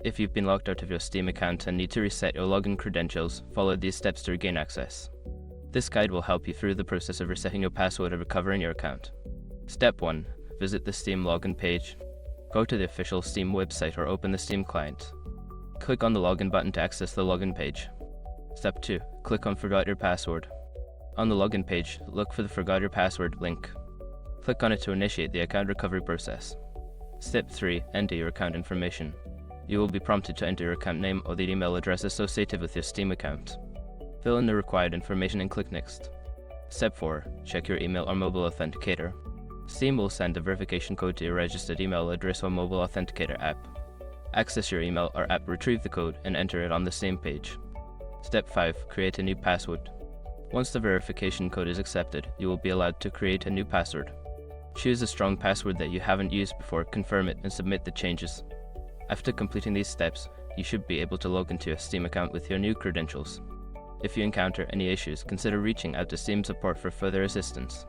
If you've been locked out of your Steam account and need to reset your login credentials, follow these steps to regain access. This guide will help you through the process of resetting your password and recovering your account. Step 1. Visit the Steam login page. Go to the official Steam website or open the Steam client. Click on the login button to access the login page. Step 2. Click on Forgot Your Password. On the login page, look for the Forgot Your Password link. Click on it to initiate the account recovery process. Step 3. Enter your account information. You will be prompted to enter your account name or the email address associated with your Steam account. Fill in the required information and click Next. Step 4. Check your email or mobile authenticator. Steam will send a verification code to your registered email address or mobile authenticator app. Access your email or app, retrieve the code, and enter it on the Steam page. Step 5. Create a new password. Once the verification code is accepted, you will be allowed to create a new password. Choose a strong password that you haven't used before, confirm it, and submit the changes. After completing these steps, you should be able to log into your Steam account with your new credentials. If you encounter any issues, consider reaching out to Steam support for further assistance.